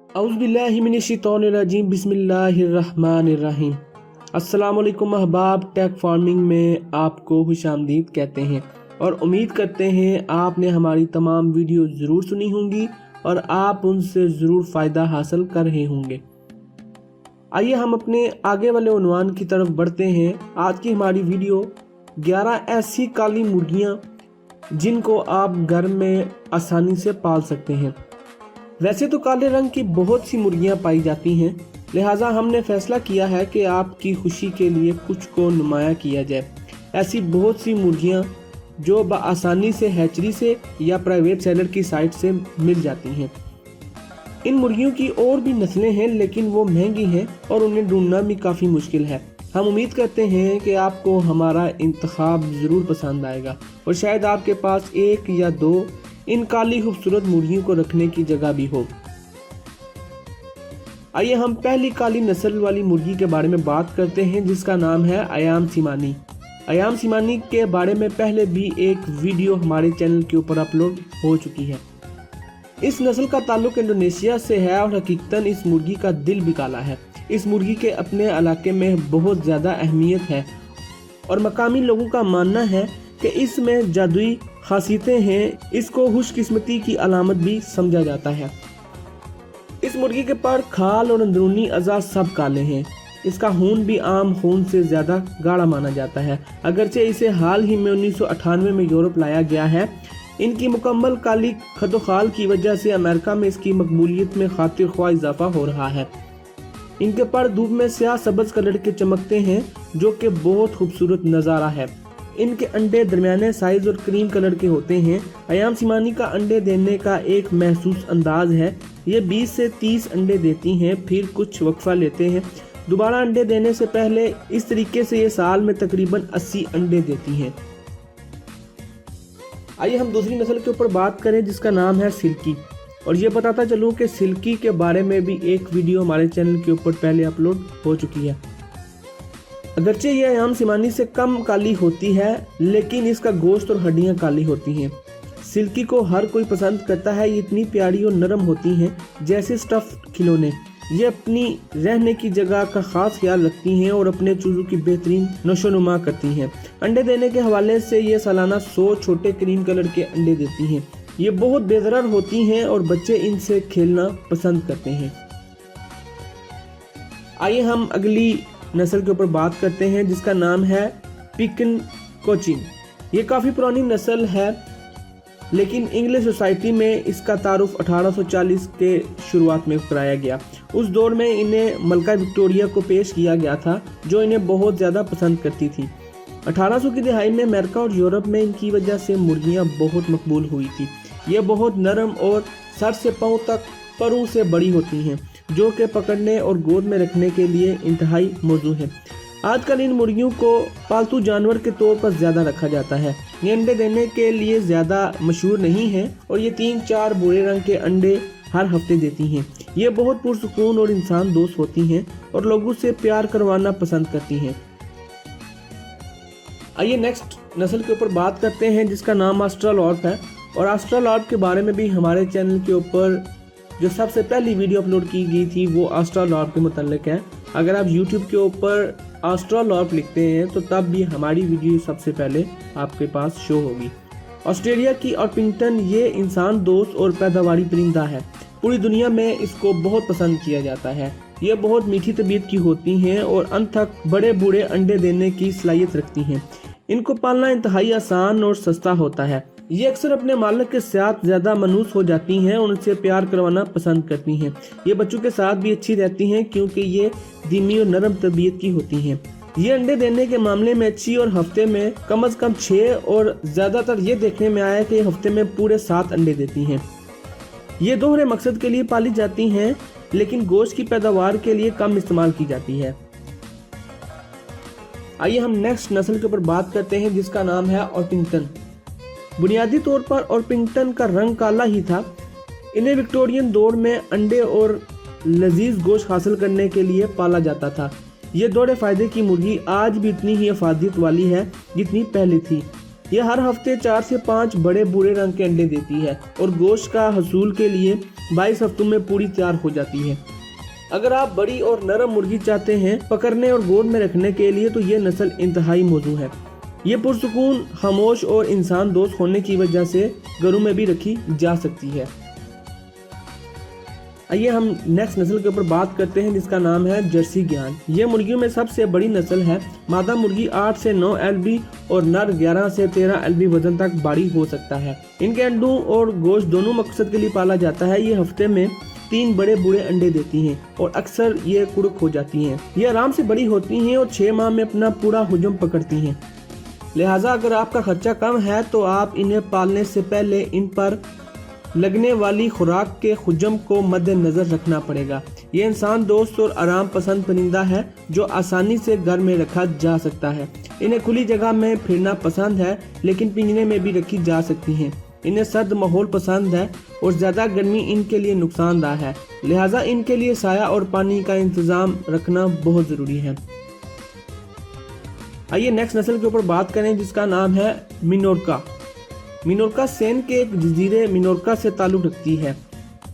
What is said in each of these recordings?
औज़ुबिल्लाहिमिनश्शैतानिर्रजीम बिस्मिल्लाहिर्रहमानिर्रहीम। अस्सलामुअलैकुम अहबाब, टेक फार्मिंग में आपको खुशामदीद कहते हैं और उम्मीद करते हैं आपने हमारी तमाम वीडियो ज़रूर सुनी होंगी और आप उनसे ज़रूर फ़ायदा हासिल कर रहे होंगे। आइए हम अपने आगे वाले उन्वान की तरफ बढ़ते हैं। आज की हमारी वीडियो 11 ऐसी काली मुर्गियाँ जिनको आप घर में आसानी से पाल सकते हैं। वैसे तो काले रंग की बहुत सी मुर्गियां पाई जाती हैं, लिहाजा हमने फैसला किया है कि आपकी खुशी के लिए कुछ को नुमाया किया जाए। ऐसी बहुत सी मुर्गियां जो आसानी से हैचरी से या प्राइवेट सेलर की साइट से मिल जाती हैं। इन मुर्गियों की और भी नस्लें हैं, लेकिन वो महंगी हैं और उन्हें ढूंढना भी काफ़ी मुश्किल है। हम उम्मीद करते हैं कि आपको हमारा इंतखाब ज़रूर पसंद आएगा और शायद आपके पास एक या दो इन काली खूबसूरत मुर्गियों को रखने की जगह भी हो। आइए हम पहली काली नस्ल वाली मुर्गी के बारे में बात करते हैं, जिसका नाम है अयाम सिमानी। अयाम सिमानी के बारे में पहले भी एक वीडियो हमारे चैनल के ऊपर अपलोड हो चुकी है। इस नस्ल का ताल्लुक इंडोनेशिया से है और हकीकतन इस मुर्गी का दिल भी काला है। इस मुर्गी के अपने इलाके में बहुत ज़्यादा अहमियत है और मकामी लोगों का मानना है कि इसमें जादुई खासियतें हैं। इसको खुशकिस्मती की अलामत भी समझा जाता है। इस मुर्गी के पर, खाल और अंदरूनी अज़ा सब काले हैं। इसका खून भी आम खून से ज़्यादा गाढ़ा माना जाता है, अगरचे इसे हाल ही में 1998 में यूरोप लाया गया है। इनकी मुकम्मल काली खतोखाल की वजह से अमेरिका में इसकी मकबूलियत में खातिर ख्वाह इजाफा हो रहा है। इनके पर धूप में स्याह सब्ज कलर के चमकते हैं, जो कि बहुत खूबसूरत नज़ारा है। इनके अंडे दरमियाने साइज और क्रीम कलर के होते हैं। अयाम सिमानी का अंडे देने का एक महसूस अंदाज है। ये 20 से 30 अंडे देती हैं, फिर कुछ वक्फा लेते हैं। दोबारा अंडे देने से पहले इस तरीके से ये साल में तकरीबन 80 अंडे देती हैं। आइए हम दूसरी नस्ल के ऊपर बात करें, जिसका नाम है सिल्की। और ये बताता चलूँ कि सिल्की के बारे में भी एक वीडियो हमारे चैनल के ऊपर पहले अपलोड हो चुकी है। अगरचे ये अयाम सिमानी से कम काली होती है, लेकिन इसका गोश्त और हड्डियां काली होती हैं। सिल्की को हर कोई पसंद करता है। ये इतनी प्यारी और नरम होती हैं जैसे स्टफ्ड खिलौने। ये अपनी रहने की जगह का खास ख्याल रखती हैं और अपने चूजों की बेहतरीन नशोनुमा करती हैं। अंडे देने के हवाले से ये सालाना 100 छोटे क्रीम कलर के अंडे देती हैं। ये बहुत बेदरार होती हैं और बच्चे इनसे खेलना पसंद करते हैं। आइए हम अगली नस्ल के ऊपर बात करते हैं, जिसका नाम है पिकन कोचिन। ये काफ़ी पुरानी नस्ल है, लेकिन इंग्लिश सोसाइटी में इसका तारुफ 1840 के शुरुआत में कराया गया। उस दौर में इन्हें मलका विक्टोरिया को पेश किया गया था, जो इन्हें बहुत ज़्यादा पसंद करती थी। 1800 की दिहाई में अमेरिका और यूरोप में इनकी वजह से मुर्गियाँ बहुत मकबूल हुई थी। ये बहुत नरम और सर से पाँव तक परों से बड़ी होती हैं, जो कि पकड़ने और गोद में रखने के लिए इंतहाई मौजू है। आजकल इन मुर्गियों को पालतू जानवर के तौर पर ज़्यादा रखा जाता है। ये अंडे देने के लिए ज़्यादा मशहूर नहीं है और ये 3-4 भूरे रंग के अंडे हर हफ्ते देती हैं। ये बहुत पुरसुकून और इंसान दोस्त होती हैं और लोगों से प्यार करवाना पसंद करती हैं। आइए नेक्स्ट नस्ल के ऊपर बात करते हैं, जिसका नाम ऑस्ट्रालॉर्प है। और ऑस्ट्रालॉर्प के बारे में भी हमारे चैनल के ऊपर जो सबसे पहली वीडियो अपलोड की गई थी वो ऑस्ट्रालॉर्प के मुतालिक है। अगर आप YouTube के ऊपर ऑस्ट्रालॉर्प लिखते हैं तो तब भी हमारी वीडियो सबसे पहले आपके पास शो होगी। ऑस्ट्रेलिया की ऑर्पिंगटन ये इंसान दोस्त और पैदावारी परिंदा है। पूरी दुनिया में इसको बहुत पसंद किया जाता है। ये बहुत मीठी तबीयत की होती हैं और अंत तक बड़े बूढ़े अंडे देने की सलाहियत रखती हैं। इनको पालना इंतहाई आसान और सस्ता होता है। ये अक्सर अपने मालिक के साथ ज्यादा मनूस हो जाती हैं और उनसे प्यार करवाना पसंद करती हैं। ये बच्चों के साथ भी अच्छी रहती हैं, क्योंकि ये धीमी और नरम तबीयत की होती हैं। ये अंडे देने के मामले में अच्छी और हफ्ते में कम से कम 6 और ज्यादातर ये देखने में आया कि हफ्ते में पूरे 7 अंडे देती हैं। ये दोहरे मकसद के लिए पाली जाती हैं, लेकिन गोश्त की पैदावार के लिए कम इस्तेमाल की जाती है। आइए हम नेक्स्ट नस्ल के ऊपर बात करते हैं, जिसका नाम है ऑर्पिंगटन। बुनियादी तौर पर ऑर्पिंगटन का रंग काला ही था। इन्हें विक्टोरियन दौर में अंडे और लजीज गोश्त हासिल करने के लिए पाला जाता था। ये दौड़े फायदे की मुर्गी आज भी इतनी ही अफादियत वाली है जितनी पहले थी। यह हर हफ्ते 4 से 5 बड़े भूरे रंग के अंडे देती है और गोश्त का हसूल के लिए 22 हफ्तों में पूरी तैयार हो जाती है। अगर आप बड़ी और नरम मुर्गी चाहते हैं पकड़ने और गोद में रखने के लिए तो ये नस्ल इंतहाई मौजू है। ये पुरसुकून, खामोश और इंसान दोस्त होने की वजह से घरों में भी रखी जा सकती है। आइए हम नेक्स्ट नस्ल के ऊपर बात करते हैं जिसका नाम है जर्सी ज्ञान। ये मुर्गियों में सबसे बड़ी नस्ल है। मादा मुर्गी 8 से 9 LB और नर 11 से 13 LB वजन तक बड़ी हो सकता है। इनके अंडों और गोश्त दोनों मकसद के लिए पाला जाता है। ये हफ्ते में 3 बड़े बूढ़े अंडे देती हैं और अक्सर ये कुड़क हो जाती हैं। ये आराम से बड़ी होती हैं और 6 माह में अपना पूरा हुजम पकड़ती हैं। लिहाजा अगर आपका खर्चा कम है तो आप इन्हें पालने से पहले इन पर लगने वाली खुराक के हुजम को मद्देनजर रखना पड़ेगा। ये इंसान दोस्त और आराम पसंद परिंदा है जो आसानी से घर में रखा जा सकता है। इन्हें खुली जगह में फिरना पसंद है लेकिन पिंजरे में भी रखी जा सकती हैं। इन्हें सर्द माहौल पसंद है और ज़्यादा गर्मी इनके लिए नुकसानदाह है। लिहाजा इनके लिए साया और पानी का इंतजाम रखना बहुत ज़रूरी है। आइए नेक्स्ट नस्ल के ऊपर बात करें जिसका नाम है मिनोरका। मिनोरका सेन के एक जजीरे मिनोरका से ताल्लुक़ रखती है।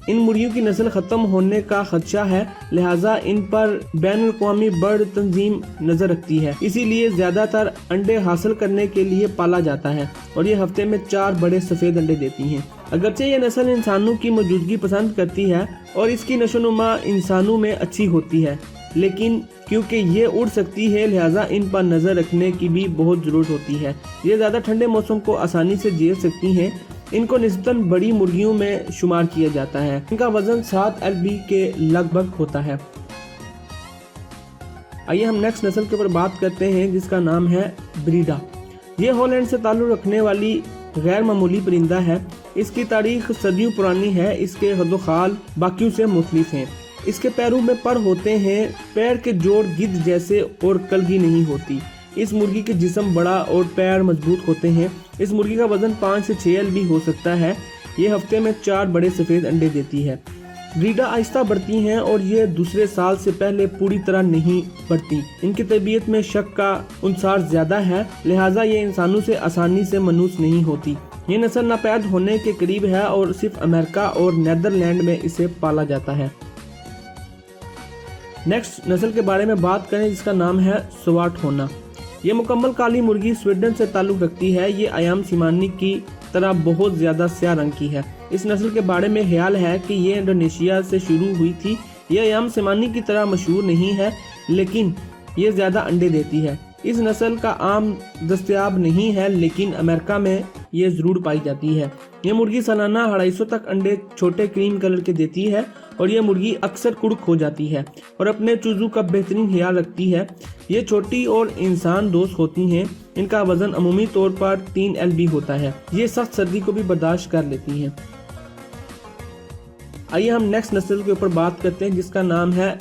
इन मुर्गियों की नस्ल ख़त्म होने का खदशा है, लिहाजा इन पर बैनुल-अक़वामी बर्ड तंजीम नज़र रखती है। इसीलिए ज़्यादातर अंडे हासिल करने के लिए पाला जाता है और ये हफ्ते में 4 बड़े सफ़ेद अंडे देती हैं। अगरचे ये नस्ल इंसानों की मौजूदगी पसंद करती है और इसकी नशोनुमा इंसानों में अच्छी होती है, लेकिन क्योंकि ये उड़ सकती है लिहाजा इन पर नज़र रखने की भी बहुत ज़रूरत होती है। ये ज़्यादा ठंडे मौसम को आसानी से झेल सकती हैं। इनको निस्बतन बड़ी मुर्गियों में शुमार किया जाता है। इनका वजन 7 LB के लगभग होता है। आइए हम नेक्स्ट नस्ल के ऊपर बात करते हैं जिसका नाम है ब्रीडा। ये हॉलैंड से ताल्लुक़ रखने वाली गैर मामूली परिंदा है। इसकी तारीख सदियों पुरानी है। इसके हदोखाल बाकियों से मुख्तलिफ हैं। इसके पैरों में पर होते हैं, पैर के जोड़ गिद्ध जैसे और कलगी नहीं होती। इस मुर्गी के जिस्म बड़ा और पैर मजबूत होते हैं। इस मुर्गी का वजन 5 से 6 LB हो सकता है। ये हफ्ते में 4 बड़े सफ़ेद अंडे देती है। ब्रीडा आहिस्ता बढ़ती हैं और ये दूसरे साल से पहले पूरी तरह नहीं बढ़ती। इनकी तबीयत में शक का अंसार ज़्यादा है, लिहाजा ये इंसानों से आसानी से मनूस नहीं होती। ये नस्ल नापैद होने के करीब है और सिर्फ अमेरिका और नीदरलैंड में इसे पाला जाता है। नेक्स्ट नस्ल के बारे में बात करें जिसका नाम है स्वाट होना। ये मुकम्मल काली मुर्गी स्वीडन से ताल्लुक़ रखती है। ये अयाम सिमानी की तरह बहुत ज़्यादा स्याह रंग की है। इस नस्ल के बारे में ख्याल है कि ये इंडोनेशिया से शुरू हुई थी। ये अयाम सिमानी की तरह मशहूर नहीं है लेकिन ये ज़्यादा अंडे देती है। इस नस्ल का आम दस्तयाब नहीं है लेकिन अमेरिका में ये ज़रूर पाई जाती है। ये मुर्गी सालाना 250 तक अंडे छोटे क्रीम कलर के देती है और ये मुर्गी अक्सर कुड़क हो जाती है और अपने चूजों का बेहतरीन ख्याल रखती है। ये छोटी और इंसान दोस्त होती हैं। इनका वजन अमूमी तौर पर 3 LB होता है। ये सख्त सर्दी को भी बर्दाश्त कर लेती हैं। आइए हम नेक्स्ट नस्ल के ऊपर बात करते हैं जिसका नाम है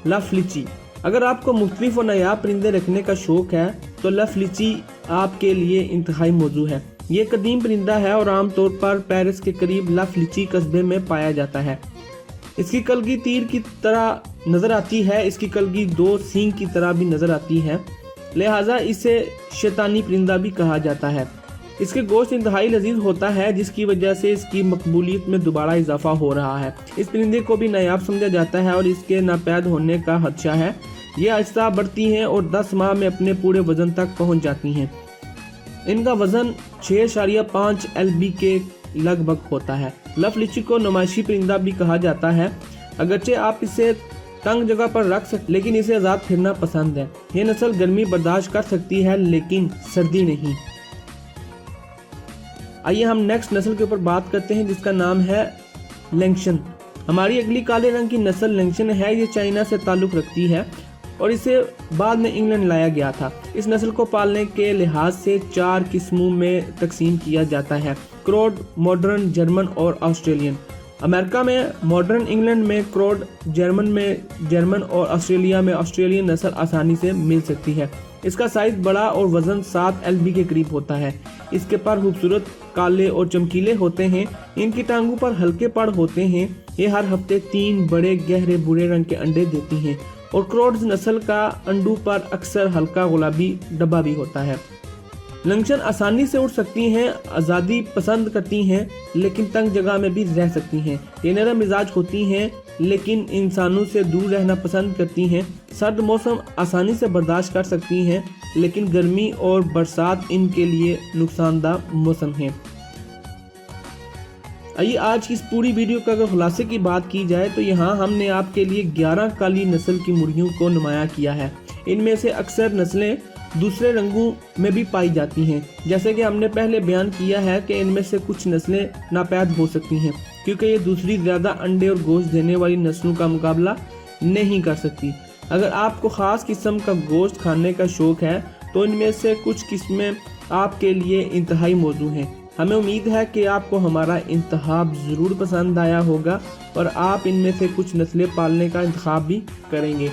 लफलिची। अगर आपको मुख्तलिफ और नायाब परिंदे रखने का शौक है तो लफलिची आपके लिए इंतहाई मौजू है। ये कदीम परिंदा है और आमतौर पर पेरिस के करीब लफलिची कस्बे में पाया जाता है। इसकी कलगी तीर की तरह नज़र आती है। इसकी कलगी 2 सींग की तरह भी नज़र आती है, लिहाजा इसे शैतानी परिंदा भी कहा जाता है। इसके गोश्त इंतहाई लजीज होता है जिसकी वजह से इसकी मकबूलियत में दोबारा इजाफा हो रहा है। इस परिंदे को भी नायाब समझा जाता है और इसके नापैद होने का खदशा है। ये आहिस्ता बढ़ती हैं और 10 माह में अपने पूरे वजन तक पहुंच जाती हैं। इनका वजन 6.5 LB के लगभग होता है। लफलिची को नुमाइशी परिंदा भी कहा जाता है। अगरचे आप इसे तंग जगह पर रख सकते लेकिन इसे आज़ाद फिरना पसंद है। ये नस्ल गर्मी बर्दाश्त कर सकती है लेकिन सर्दी नहीं। आइए हम नेक्स्ट नस्ल के ऊपर बात करते हैं जिसका नाम है लैंगशन। हमारी अगली काले रंग की नस्ल लैंगशन है। ये चाइना से ताल्लुक़ रखती है और इसे बाद में इंग्लैंड लाया गया था। इस नस्ल को पालने के लिहाज से 4 किस्मों में तकसीम किया जाता है: क्रोड, मॉडर्न, जर्मन और ऑस्ट्रेलियन। अमेरिका में मॉडर्न, इंग्लैंड में क्रोड, जर्मन में जर्मन और ऑस्ट्रेलिया में ऑस्ट्रेलियन नस्ल आसानी से मिल सकती है। इसका साइज बड़ा और वजन 7 LB के करीब होता है। इसके पर खूबसूरत काले और चमकीले होते हैं। इनकी टांगों पर हल्के पड़ होते हैं। ये हर हफ्ते 3 बड़े गहरे भूरे रंग के अंडे देती हैं और क्रोड्स नस्ल का अंडों पर अक्सर हल्का गुलाबी डब्बा भी होता है। लंगचन आसानी से उड़ सकती हैं, आज़ादी पसंद करती हैं, लेकिन तंग जगह में भी रह सकती हैं। ये नरम मिजाज होती हैं, लेकिन इंसानों से दूर रहना पसंद करती हैं। सर्द मौसम आसानी से बर्दाश्त कर सकती हैं, लेकिन गर्मी और बरसात इनके लिए नुकसानदायक मौसम है। आइए आज की इस पूरी वीडियो का अगर खुलासे की बात की जाए तो यहाँ हमने आपके लिए 11 काली नस्ल की मुर्गियों को नुमायां किया है। इनमें से अक्सर नस्लें दूसरे रंगों में भी पाई जाती हैं। जैसे कि हमने पहले बयान किया है कि इनमें से कुछ नस्लें नापैद हो सकती हैं, क्योंकि ये दूसरी ज़्यादा अंडे और गोश्त देने वाली नस्लों का मुकाबला नहीं कर सकती। अगर आपको ख़ास किस्म का गोश्त खाने का शौक़ है तो इनमें से कुछ किस्में आपके लिए इंतहाई मौजू हैं। हमें उम्मीद है कि आपको हमारा इंतखाब ज़रूर पसंद आया होगा और आप इनमें से कुछ नस्लें पालने का इंतखाब भी करेंगे।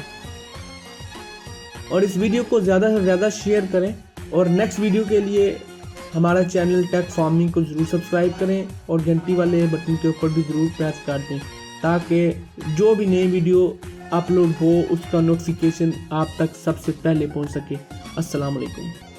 और इस वीडियो को ज़्यादा से ज़्यादा शेयर करें और नेक्स्ट वीडियो के लिए हमारा चैनल टेक फार्मिंग को ज़रूर सब्सक्राइब करें और घंटी वाले बटन के ऊपर भी ज़रूर प्रेस कर दें, ताकि जो भी नई वीडियो अपलोड हो उसका नोटिफिकेशन आप तक सबसे पहले पहुंच सके। अस्सलाम वालेकुम।